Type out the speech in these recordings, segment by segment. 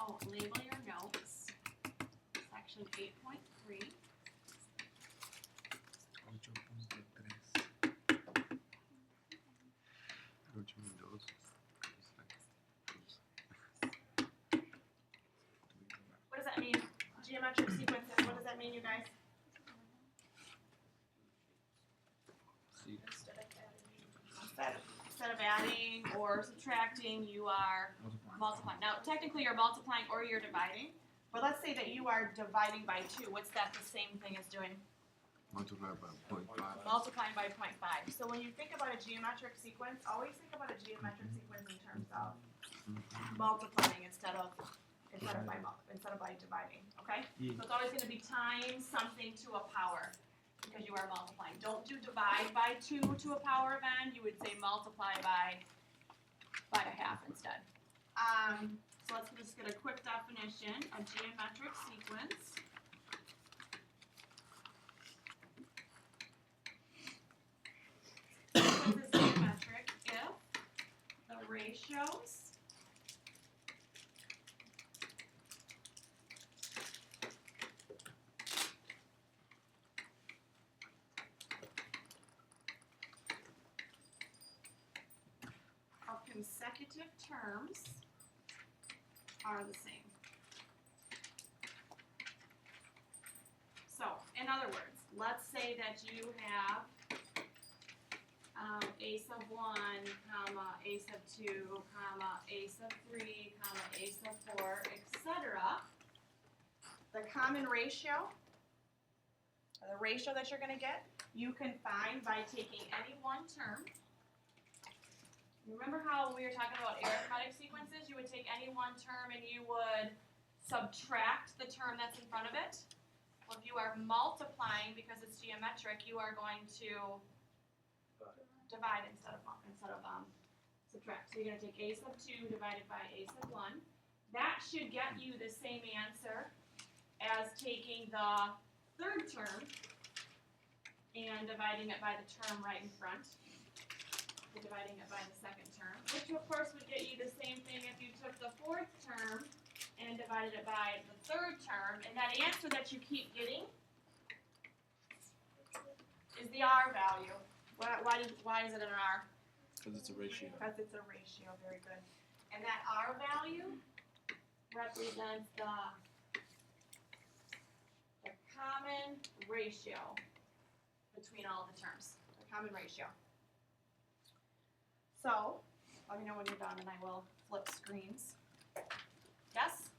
So label your notes. Section 8.3. What does that mean? Geometric sequences. What does that mean, you guys? Instead of adding or subtracting, you are multiplying. Now, technically, you're multiplying or you're dividing. But let's say that you are dividing by 2. What's that the same thing as doing? Multiply by 0.5. Multiplying by 0.5. So when you think about a geometric sequence, always think about a geometric sequence in terms of multiplying instead of by dividing. Okay? Yeah. So it's always going to be times something to a power because you are multiplying. Don't do divide by 2 to a power of n. You would say multiply by a half instead. So let's just get a quick definition of geometric sequence. Sequence is geometric if the ratios of consecutive terms are the same. So, in other words, let's say that you have a sub 1, comma, a sub 2, comma, a sub 3, comma, a sub 4, etc. The common ratio, or the ratio that you're going to get, you can find by taking any one term. Remember how we were talking about arithmetic sequences? You would take any one term and you would subtract the term that's in front of it. Well, if you are multiplying because it's geometric, you are going to divide instead of subtract. So you're going to take a sub 2 divided by a sub 1. That should get you the same answer as taking the third term and dividing it by the term right in front. Dividing it by the second term, which of course would get you the same thing if you took the fourth term and divided it by the third term. And that answer that you keep getting is the R value. Why is it an R? Because it's a ratio. Because it's a ratio. Very good. And that R value represents the common ratio between all the terms. The common ratio. So, let me know when you're done and I will flip screens. Yes?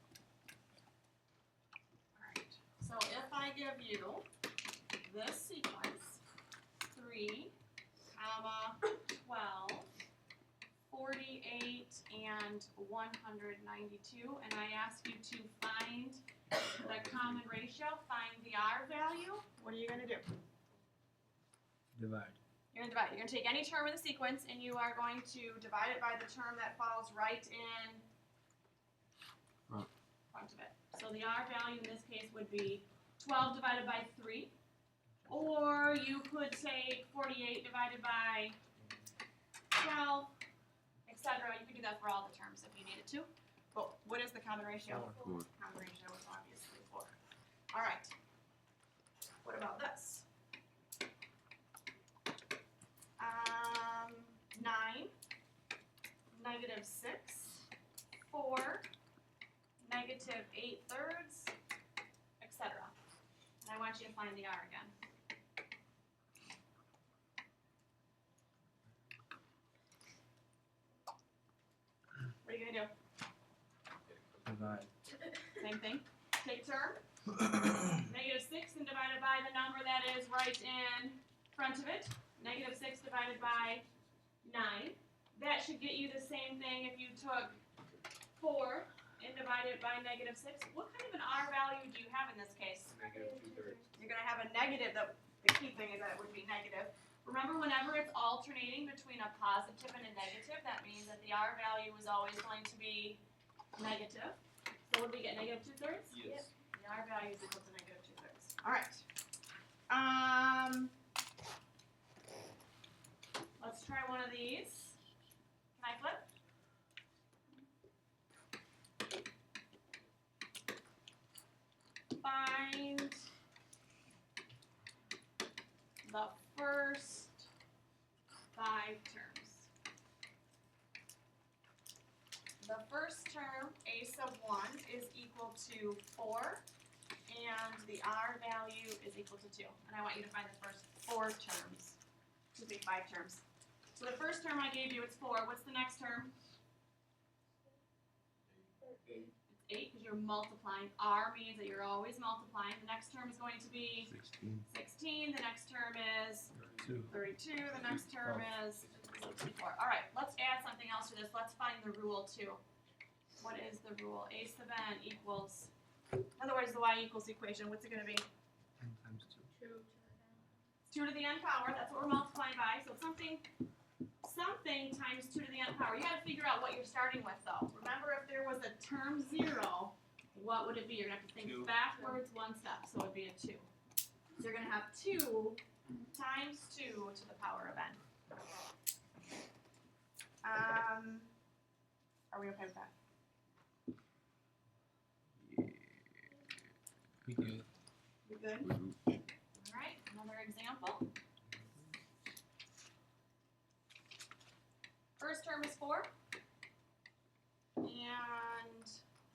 Alright, so if I give you this sequence, 3, 12, 48, and 192, and I ask you to find the common ratio, find the R value, what are you going to do? Divide. You're going to divide. You're going to take any term in the sequence and you are going to divide it by the term that falls right in front of it. So the R value in this case would be 12 divided by 3. Or you could take 48 divided by 12, etc. You could do that for all the terms if you needed to. But what is the common ratio? 4. Common ratio is obviously 4. All right. What about this? 9, negative 6, 4, negative 8/3, etc. And I want you to find the R again. What are you going to do? Divide. Same thing. Take term. Negative 6 and divide it by the number that is right in front of it. Negative 6 divided by 9. That should get you the same thing if you took 4 and divided it by negative 6. What kind of an R value do you have in this case? Negative 2/3. You're going to have a negative. The key thing is that it would be negative. Remember, whenever it's alternating between a positive and a negative, that means that the R value is always going to be negative. So would we get negative 2/3? Yes. The R value is equal to negative 2/3. All right. Let's try one of these. Can I flip? the first 5 terms. The first term, a sub 1, is equal to 4, and the r value is equal to 2. And I want you to find the first 4 terms. Excuse me, 5 terms. So the first term I gave you, it's 4. What's the next term? 8. It's 8 because you're multiplying. R means that you're always multiplying. The next term is going to be 16. The next term is 32. The next term is 64. All right, let's add something else to this. Let's find the rule too. What is the rule? A sub n equals, in other words, the y equals equation. What's it going to be? 10 times 2. 2 to the n power. That's what we're multiplying by. So something times 2 to the n power. You got to figure out what you're starting with though. Remember, if there was a term 0, what would it be? You're going to have to think 2. backwards 1 step. So it would be a 2. So you're going to have 2 times 2 to the power of n. Are we okay with that? We good. We good? All right, another example. First term is 4, and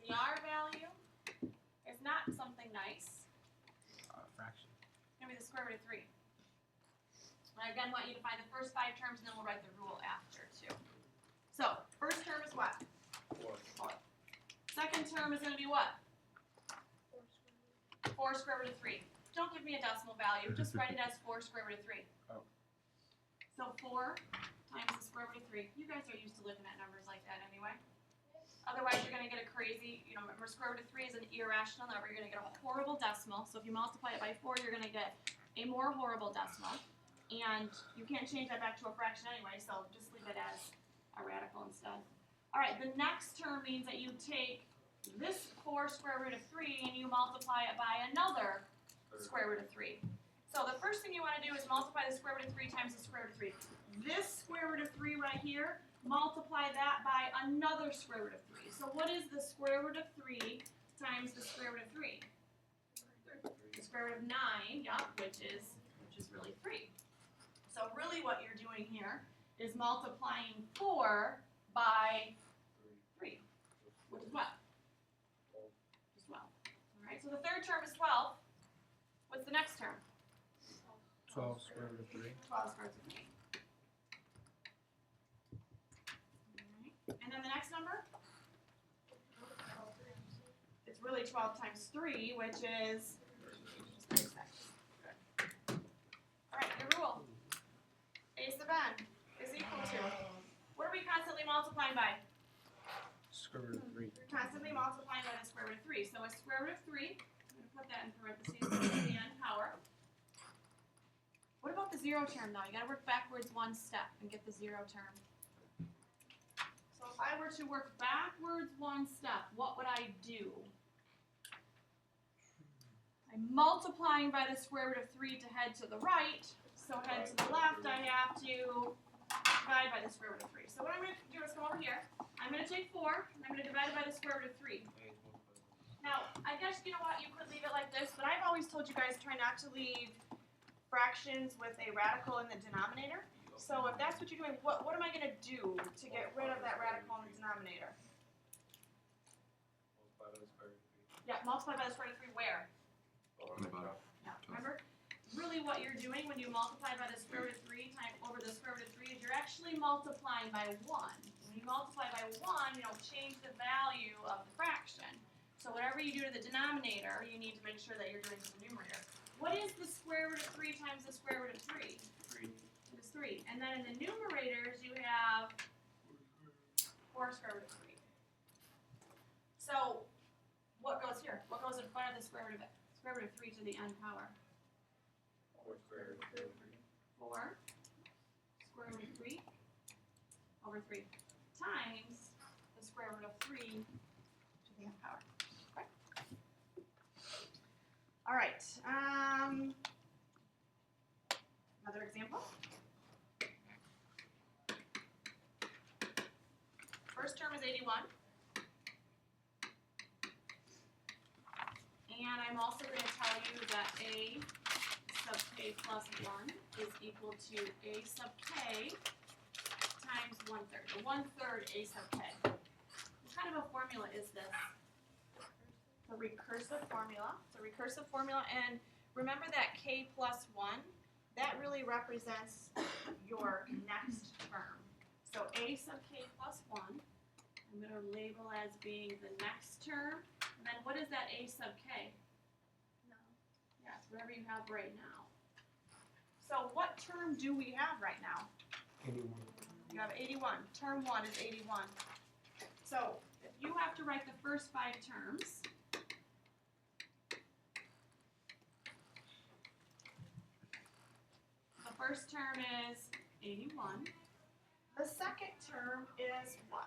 the r value is not something nice. Fraction. It's going to be the square root of 3. I again want you to find the first 5 terms, and then we'll write the rule after too. So, first term is what? 4. Second term is going to be what? 4 square root of 3. Don't give me a decimal value. Just write it as 4 square root of 3. Oh. So 4 times the square root of 3. You guys are used to looking at numbers like that anyway. Otherwise, you're going to get a crazy, remember square root of 3 is an irrational number. You're going to get a horrible decimal. So if you multiply it by 4, you're going to get a more horrible decimal. And you can't change that back to a fraction anyway, so just leave it as a radical instead. All right, the next term means that you take this 4 square root of 3 and you multiply it by another square root of 3. So the first thing you want to do is multiply the square root of 3 times the square root of 3. This square root of 3 right here, multiply that by another square root of 3. So what is the square root of 3 times the square root of 3? The square root of 9, yeah, which is really 3. So really what you're doing here is multiplying 4 by 3, which is what? Just 12. All right, so the third term is 12. What's the next term? 12 square root of 3. 12 square root of 3. And then the next number? It's really 12 times 3, which is 36. Good. All right, your rule. A sub n is equal to, what are we constantly multiplying by? Square root of 3. We're constantly multiplying by the square root of 3. So a square root of 3, I'm going to put that in parentheses, to the n power. What about the 0 term though? You got to work backwards 1 step and get the 0 term. So if I were to work backwards 1 step, what would I do? I'm multiplying by the square root of 3 to head to the right. So head to the left, I have to divide by the square root of 3. So what I'm going to do is come over here. I'm going to take 4, and I'm going to divide it by the square root of 3. Now, I guess, you know what, you could leave it like this, but I've always told you guys try not to leave fractions with a radical in the denominator. So if that's what you're doing, what am I going to do to get rid of that radical in the denominator? Yeah, multiply by the square root of 3 where? On the bottom. Yeah, remember? Really what you're doing when you multiply by the square root of 3 times over the square root of 3 is you're actually multiplying by 1. When you multiply by 1, you don't change the value of the fraction. So whatever you do to the denominator, you need to make sure that you're doing to the numerator. What is the square root of 3 times the square root of 3? 3. It is 3. And then in the numerators, you have 4 square root of 3. So what goes here? What goes in front of the square root of 3 to the n power? 4 square root of 3. 4 square root of 3 over 3 times the square root of 3 to the n power. Okay. All right. Another example. First term is 81. And I'm also going to tell you that a sub k plus 1 is equal to a sub k times 1/3, or 1/3 a sub k. What kind of a formula is this? It's a recursive formula. It's a recursive formula, and remember that k plus 1, that really represents your next term. So a sub k plus 1, I'm going to label as being the next term. And then what is that a sub k? No. Yes, whatever you have right now. So what term do we have right now? 81. You have 81. Term 1 is 81. So if you have to write the first 5 terms, the first term is 81. The second term is what?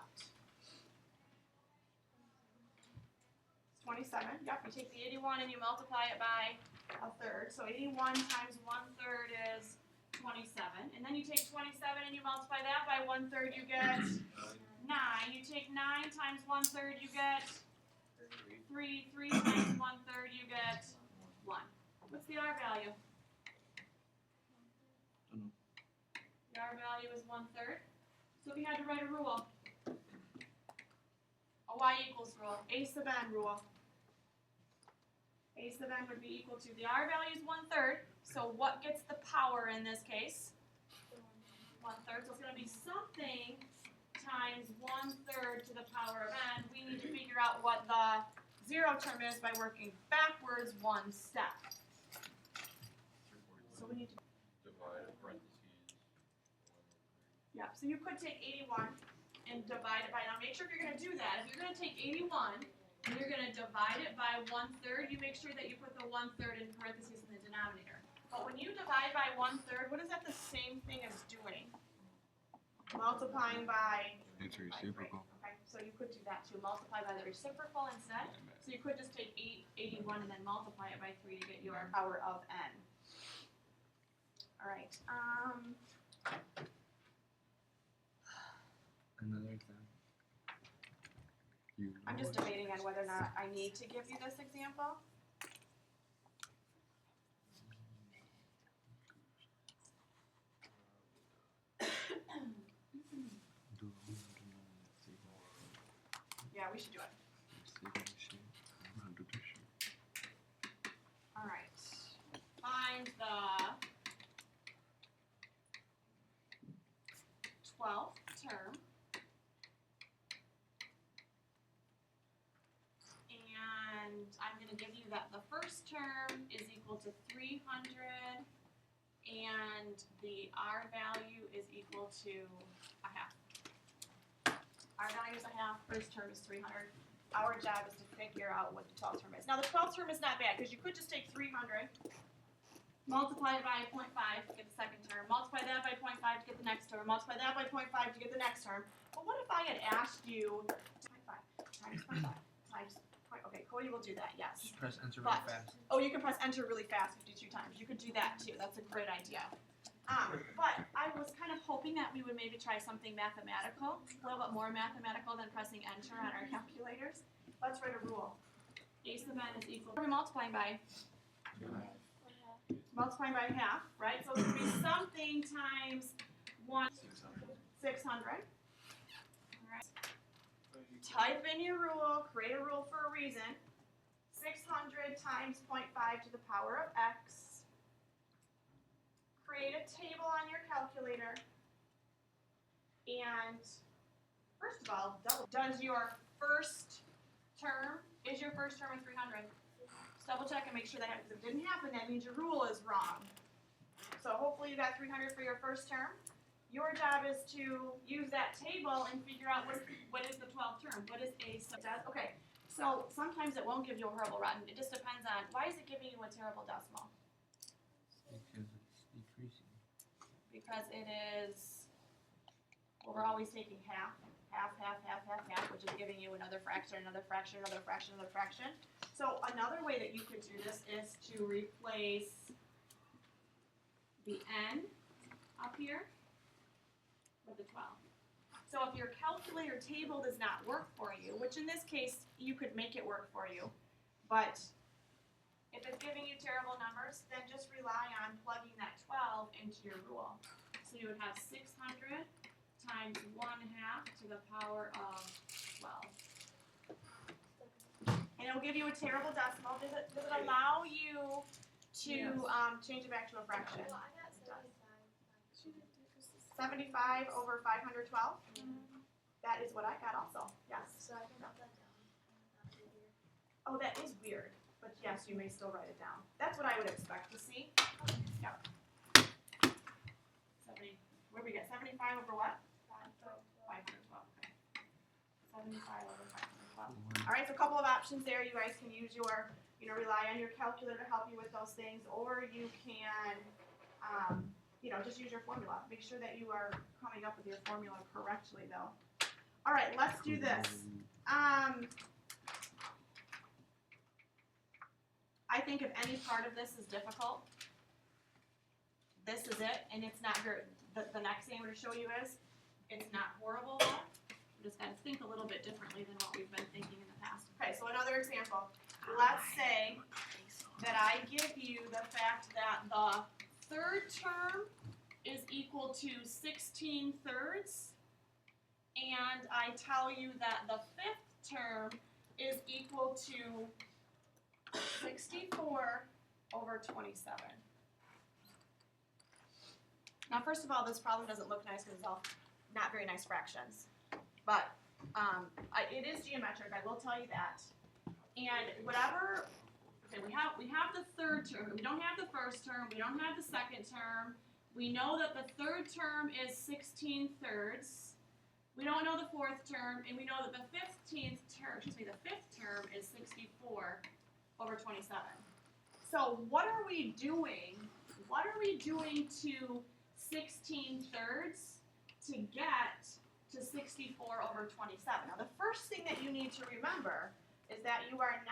It's 27. Yep, you take the 81 and you multiply it by 1/3. So 81 times 1/3 is 27. And then you take 27 and you multiply that by 1/3, you get 9. You take 9 times 1/3, you get 3. 3 times 1/3, you get 1. What's the R value? The R value is 1/3. So if you had to write a rule, a y equals rule, a sub n rule. A sub n would be equal to, the R value is 1/3, so what gets the power in this case? 1/3, so it's going to be something times 1/3 to the power of n. We need to figure out what the 0 term is by working backwards one step. So we need to, Divide parentheses. yeah, so you could take 81 and divide it by, now make sure if you're going to do that, if you're going to take 81 and you're going to divide it by 1/3, you make sure that you put the 1/3 in parentheses in the denominator. But when you divide by 1/3, what is that the same thing as doing? Multiplying by It's reciprocal. Okay, so you could do that too. Multiply by the reciprocal instead. So you could just take 81 and then multiply it by 3 to get your power of n. All right. Another example. You I'm just know it. debating on whether or not I need to give you this example. Yeah, we should do it. I'm gonna do this shit. All right. Find the 12th term. And I'm going to give you that the first term is equal to 300 and the R value is equal to a half. R value is a half, first term is 300. Our job is to figure out what the 12th term is. Now the 12th term is not bad because you could just take 300, multiply it by 0.5 to get the second term, multiply that by 0.5 to get the next term, multiply that by 0.5 to get the next term. But what if I had asked you 0.5 times 0.5 times okay, Cody will do that, yes. Just press enter really But- fast. Oh, you can press enter really fast 52 times. You could do that too. That's a great idea. But I was kind of hoping that we would maybe try something mathematical, a little bit more mathematical than pressing enter on our calculators. Let's write a rule. A sub n is equal. What are we multiplying by? Multiplying by half, right? So it's going to be something times 600. All right. Type in your rule, create a rule for a reason. 600 times 0.5 to the power of x. Create a table on your calculator. And first of all, does your first term, is your first term of 300? Just double check and make sure that happens. If it didn't happen, that means your rule is wrong. So hopefully you got 300 for your first term. Your job is to use that table and figure out what is the 12th term. What is a sub does? Okay, so sometimes it won't give you a horrible rotten. It just depends on, why is it giving you a terrible decimal? Because it's decreasing. Because it is, well, we're always taking half, which is giving you another fraction, another fraction, another fraction, another fraction. So another way that you could do this is to replace the n up here with the 12. So if your calculator table does not work for you, which in this case you could make it work for you, but If it's giving you terrible numbers, then just rely on plugging that 12 into your rule. So you would have 600 times 1/2 to the power of 12. And it'll give you a terrible decimal. Does it allow you to change it back to a fraction? Well, I got 75 over 512? That is what I got also, yes. So I can write that down. Oh, that is weird, but yes, you may still write it down. That's what I would expect to see. Yep. 70, what do we get, 75 over what? 512, okay. 75 over 512. All right, so a couple of options there. You guys can use your, rely on your calculator to help you with those things, or you can, just use your formula. Make sure that you are coming up with your formula correctly, though. All right, let's do this. I think if any part of this is difficult, this is it, and it's not very, the next thing I'm going to show you is, it's not horrible though. We just got to think a little bit differently than what we've been thinking in the past. Okay, so another example. Let's say that I give you the fact that the third term is equal to 16/3, and I tell you that the fifth term is equal to 64 over 27. Now, first of all, this problem doesn't look nice because it's all not very nice fractions. But it is geometric, I will tell you that. And whatever, okay, we have the third term. We don't have the first term. We don't have the second term. We know that the third term is 16/3. We don't know the fourth term, and we know that the fifth term is 64 over 27. So what are we doing? What are we doing to 16/3 to get to 64 over 27? Now the first thing that you need to remember is that you are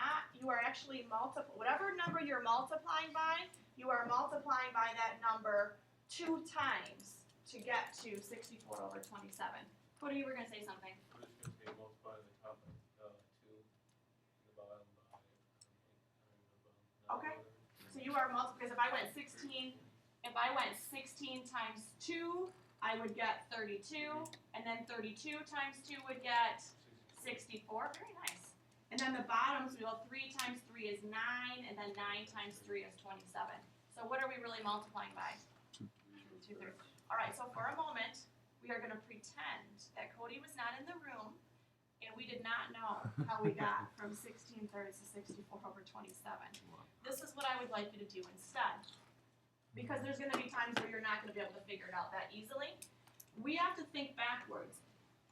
actually whatever number you're multiplying by, you are multiplying by that number 2 times to get to 64 over 27. Cody, you were going to say something. I'm just going to say multiply the top by 2 and the bottom by Okay. So you are because if I went 16 times 2, I would get 32, and then 32 times 2 would get 64. Very nice. And then the bottoms, we go 3 times 3 is 9, and then 9 times 3 is 27. So what are we really multiplying by? 2/3. All right, so for a moment, we are going to pretend that Cody was not in the room, and we did not know how we got from 16/3 to 64 over 27. This is what I would like you to do instead. Because there's going to be times where you're not going to be able to figure it out that easily. We have to think backwards.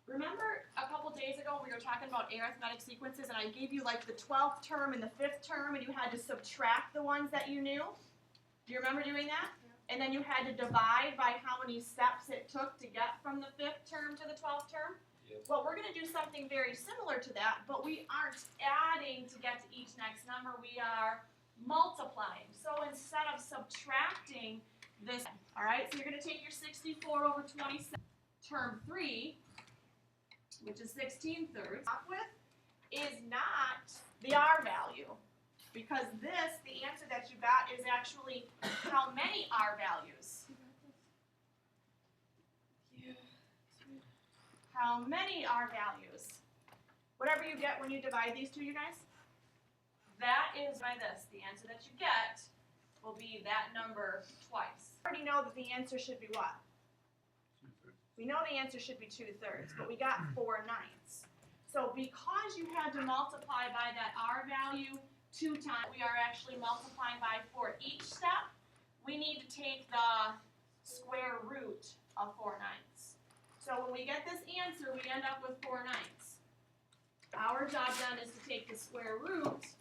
Remember a couple days ago we were talking about arithmetic sequences, and I gave you like the 12th term and the 5th term, and you had to subtract the ones that you knew? Do you remember doing that? Yeah. And then you had to divide by how many steps it took to get from the 5th term to the 12th term? Yes. Well, we're going to do something very similar to that, but we aren't adding to get to each next number. We are multiplying. So instead of subtracting this, all right, so you're going to take your 64 over 27, term 3, which is 16/3, off with, is not the R value. Because this, the answer that you got, is actually how many R values? How many R values? Whatever you get when you divide these two, you guys, that is by this. The answer that you get will be that number twice. We already know that the answer should be what? 2/3. We know the answer should be 2/3, but we got 4/9. So because you had to multiply by that R value 2 times, we are actually multiplying by for each step. We need to take the square root of 4/9. So when we get this answer, we end up with 4/9. Our job then is to take the square root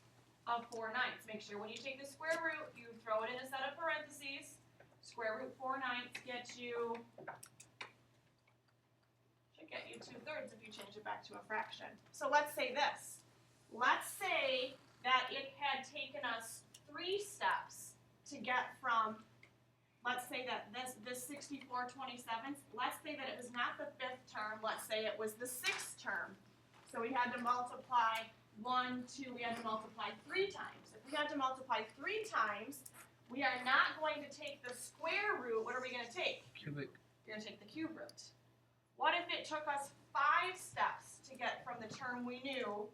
of 4/9. Make sure when you take the square root, you throw it in a set of parentheses. Square root 4/9 gets you, should get you 2/3 if you change it back to a fraction. So let's say this. Let's say that it had taken us 3 steps to get from, let's say that this 64/27, let's say that it was not the 5th term, let's say it was the 6th term. So we had to multiply 1, 2, we had to multiply 3 times. If we had to multiply 3 times, we are not going to take the square root. What are we going to take? Cubic. You're going to take the cube root. What if it took us 5 steps to get from the term we knew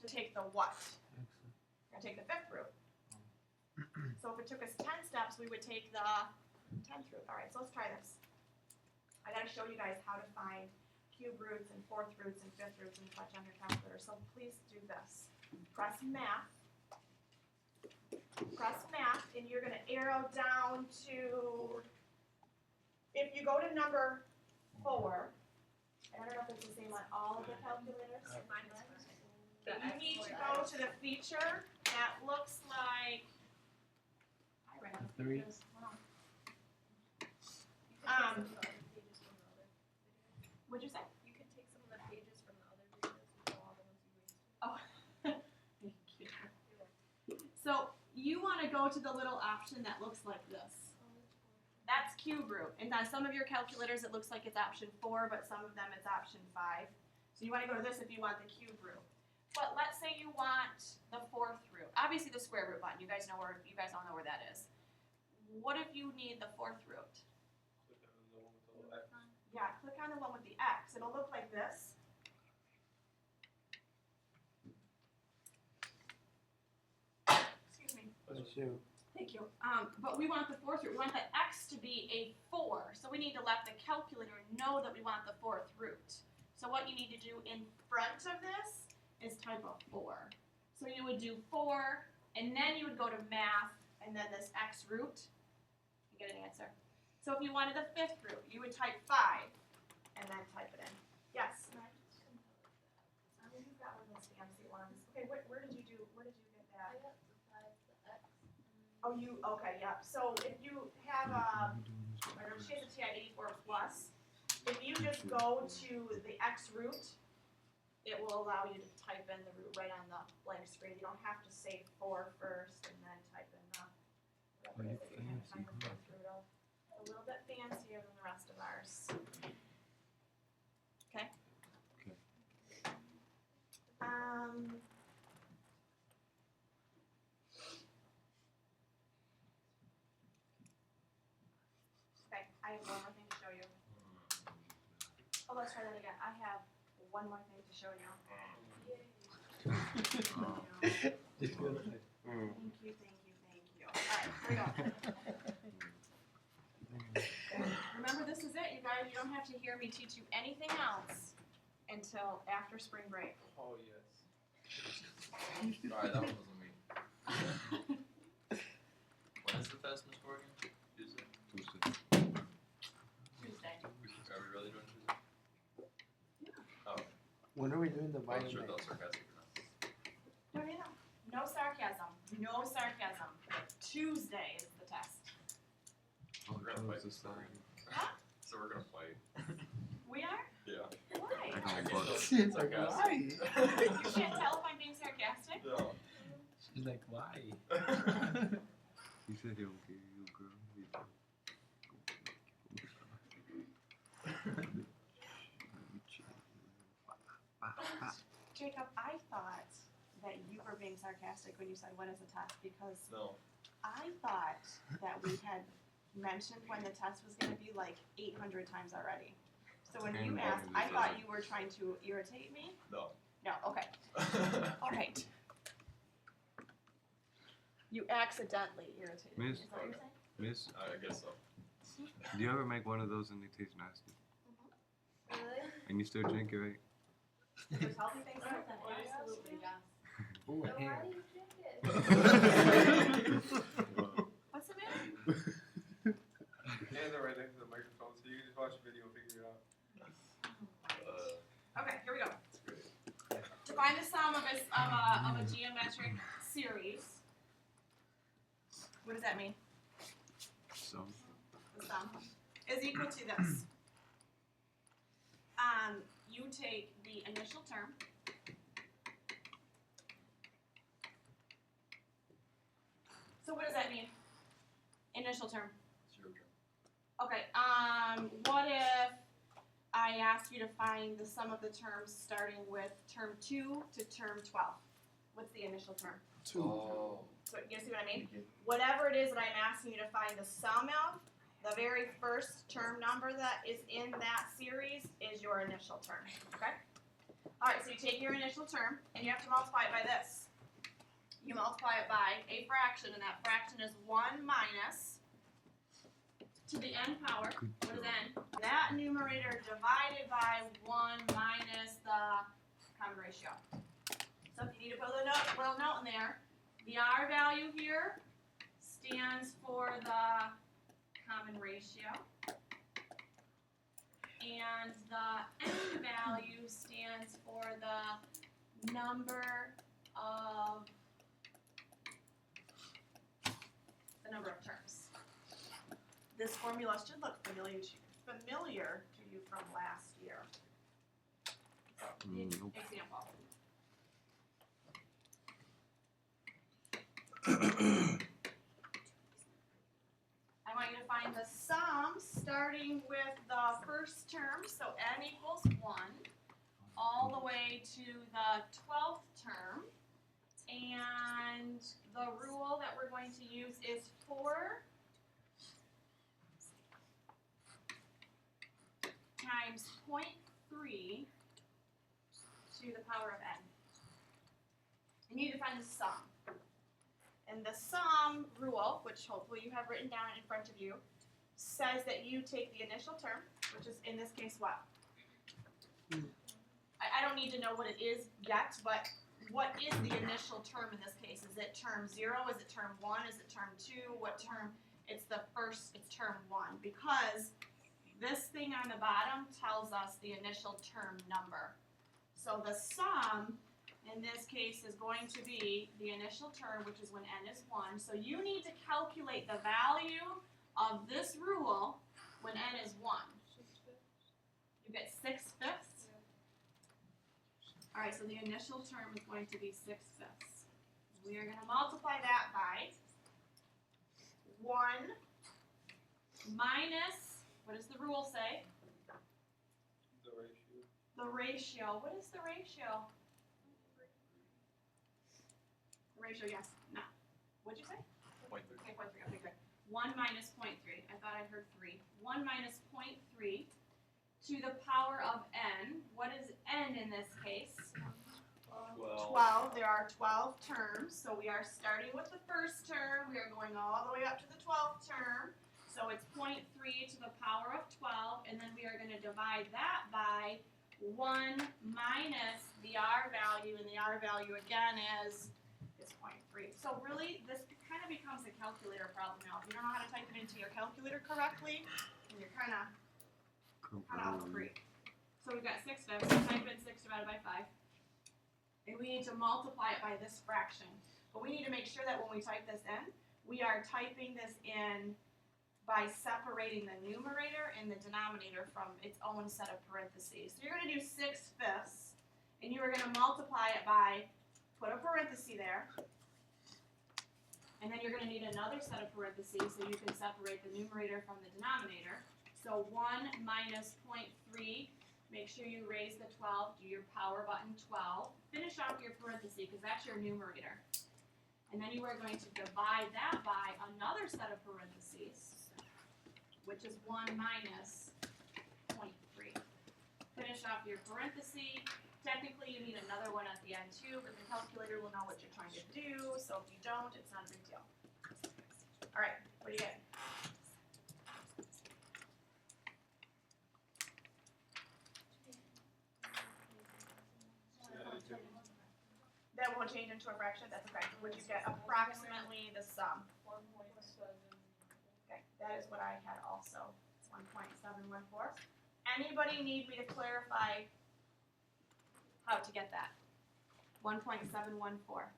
to take the what? Excellent. We're going to take the 5th root. So if it took us 10 steps, we would take the 10th root. All right, so let's try this. I got to show you guys how to find cube roots and 4th roots and 5th roots and such on your calculator. So please do this. Press math. Press math, and you're going to arrow down to, if you go to number 4, I don't know if it's the same on all of the calculators. You need to go to the feature that looks like, I ran out of 3. pages. Wow. What'd you say? You could take some of the pages from the other videos and show all the ones you wasted. Oh, thank you. So you want to go to the little option that looks like this. That's cube root. And on some of your calculators it looks like it's option 4, but some of them it's option 5. So you want to go to this if you want the cube root. But let's say you want the 4th root. Obviously the square root button. You guys all know where that is. What if you need the 4th root? Click on the one with the little X. Yeah, click on the one with the X. It'll look like this. Excuse me. Thank you. But we want the 4th root. We want the X to be a 4. So we need to let the calculator know that we want the 4th root. So what you need to do in front of this is type a 4. So you would do 4, and then you would go to math, and then this X root, and get an answer. So if you wanted the 5th root, you would type 5, and then type it in. Yes? You've got one of those fancy ones. Okay, where did you get that? Oh, okay, yeah. So if you have she has a TI-84 plus, if you just go to the X root, it will allow you to type in the root right on the blank screen. You don't have to say 4 first and then type in the whatever it is that you're trying to find the 4th root of. A little bit fancier than the rest of ours. Okay? Okay. Okay, I have one more thing to show you. Oh, let's try that again. I have one more thing to show you. Thank you. Alright, here we go. Remember, this is it, you guys. You don't have to hear me teach you anything else until after spring break. Oh, yes. Alright, that one wasn't me. When is the test, Miss Morgan? Tuesday. Tuesday. Are we really doing Tuesday? Oh, When are we doing the I wasn't sure if that was sarcastic or not. No sarcasm. No sarcasm. Tuesday is the test. Oh, We're gonna that fight was this the morning. Huh? So we're gonna fight. We are? Yeah. Why? I I got can't bucks. tell if it's sarcastic. You can't tell if I'm being sarcastic? No. She's like, why? He said he'll give you a girl. Jacob, I thought that you were being sarcastic when you said when is the test because No. I thought that we had mentioned when the test was going to be like 800 times already. So when you And asked, what I is thought it? you were trying to irritate me. No. No, okay. All right. You accidentally irritated me. Miss? Is that what you're saying? Miss, I guess so. do you ever make one of those and they taste nasty? Really? And you still drink it, right? There's healthy things in it, then Oh, yeah. absolutely, yes. Ooh, Then hair. why do you drink it? What's the matter? Hands are right next to the microphone, so you can just watch the video and figure it out. Okay, here we go. That's great. To find the sum of a geometric series, what does that mean? Some. The sum is equal to this. You take the initial term. So what does that mean? Initial term. Zero term. Okay. What if I I asked you to find the sum of the terms starting with term 2 to term 12. What's the initial term? Oh. So you see what I mean? Whatever it is that I'm asking you to find the sum of, the very first term number that is in that series is your initial term, okay? All right, so you take your initial term and you have to multiply it by this. You multiply it by a fraction, and that fraction is 1 minus to the n power. What is n? That numerator divided by 1 minus the common ratio. So if you need to put a little note in there, the r value here stands for the common ratio, and the n value stands for the number of terms. This formula should look familiar to you from last year. So, Nope. example. I want you to find the sum starting with the first term, so n equals 1, all the way to the 12th term. And the rule that we're going to use is 4 times 0.3 to the power of n. And you need to find the sum. And the sum rule, which hopefully you have written down in front of you, says that you take the initial term, which is in this case what? I don't need to know what it is yet, but what is the initial term in this case? Is it term 0? Is it term 1? Is it term 2? What term? It's term 1, because this thing on the bottom tells us the initial term number. So the sum in this case is going to be the initial term, which is when n is 1. So you need to calculate the value of this rule when n is 1. You get 6/5. All right, so the initial term is going to be 6/5. We are going to multiply that by 1 minus, what does the rule say? The ratio. The ratio. What is the ratio? The ratio, yes. No. What'd you say? 0.3. Okay, 0.3. Okay, good. 1 minus 0.3. I thought I heard 3. 1 minus 0.3 to the power of n. What is n in this case? 12. There are 12 terms, so we are starting with the first term. We are going all the way up to the 12th term. So it's 0.3 to the power of 12, and then we are going to divide that by 1 minus the r value, and the r value again is 0.3. So really, this kind of becomes a calculator problem now. If you don't know how to type it into your calculator correctly, then you're kind of off the creek. So we've got 6/5. So type in 6 divided by 5. And we need to multiply it by this fraction. But we need to make sure that when we type this in, we are typing this in by separating the numerator and the denominator from its own set of parentheses. So you're going to do 6/5, and you are going to multiply it by, put a parenthesis there, and then you're going to need another set of parentheses so you can separate the numerator from the denominator. So 1 minus 0.3, make sure you raise the 12, do your power button 12. Finish off your parenthesis because that's your numerator. And then you are going to divide that by another set of parentheses, which is 1 minus 0.3. Finish off your parenthesis. Technically, you need another one at the end too, but the calculator will know what you're trying to do, so if you don't, it's not a big deal. All right, what do you get? That won't change into a fraction, that's okay. Would you get approximately the sum? 1.7. Okay, that is what I had also, 1.714. Anybody need me to clarify how to get that? 1.714.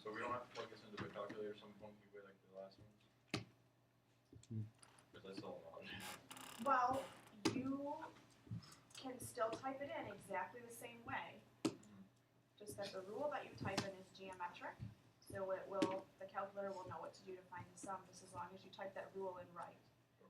So we don't have to plug this into the calculator some funky way like the last ones? Because that's all wrong. Well, you can still type it in exactly the same way. just that the rule that you type in is geometric, so the calculator will know what to do to find the sum, just as long as you type that rule in right.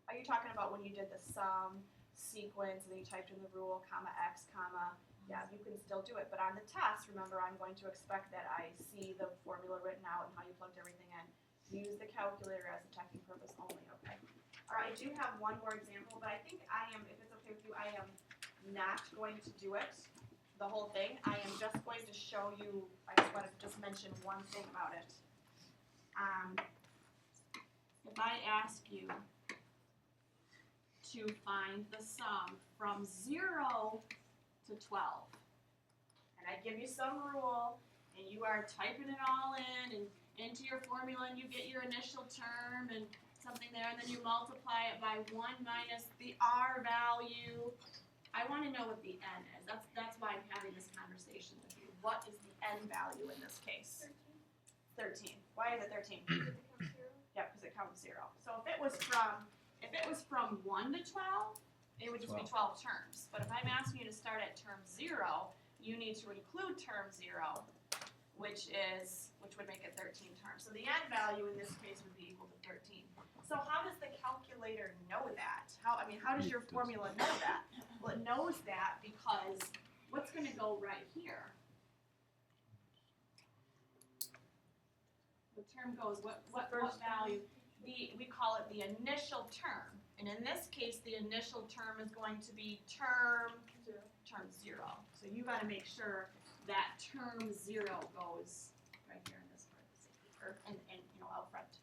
Are you talking about when you did the sum sequence, and then you typed in the rule, comma, x, comma, yeah, you can still do it, but on the test, remember, I'm going to expect that I see the formula written out and how you plugged everything in. Use the calculator as a checking purpose only, okay? All right, I do have one more example, but I think I am, if it's okay with you, I am not going to do it, the whole thing. I am just going to show you, I just want to just mention one thing about it. If I ask you to find the sum from 0 to 12, and I give you some rule, and you are typing it all in and into your formula, and you get your initial term and something there, and then you multiply it by 1 minus the r value. I want to know what the n is. That's why I'm having this conversation with you. What is the n value in this case? 13. Why is it 13? Does it become 0? Yeah, because it counts 0. So if it was from 1 to 12, it would just be 12 terms. But if I'm asking you to start at term 0, you need to include term 0, which would make it 13 terms. So the n value in this case would be equal to 13. So how does the calculator know that? How does your formula know that? Well, it knows that because what's going to go right here? The term goes, what value? We call it the initial term. And in this case, the initial term is going to be term 0. So you got to make sure that term 0 goes right here in this parenthesis, or and out front.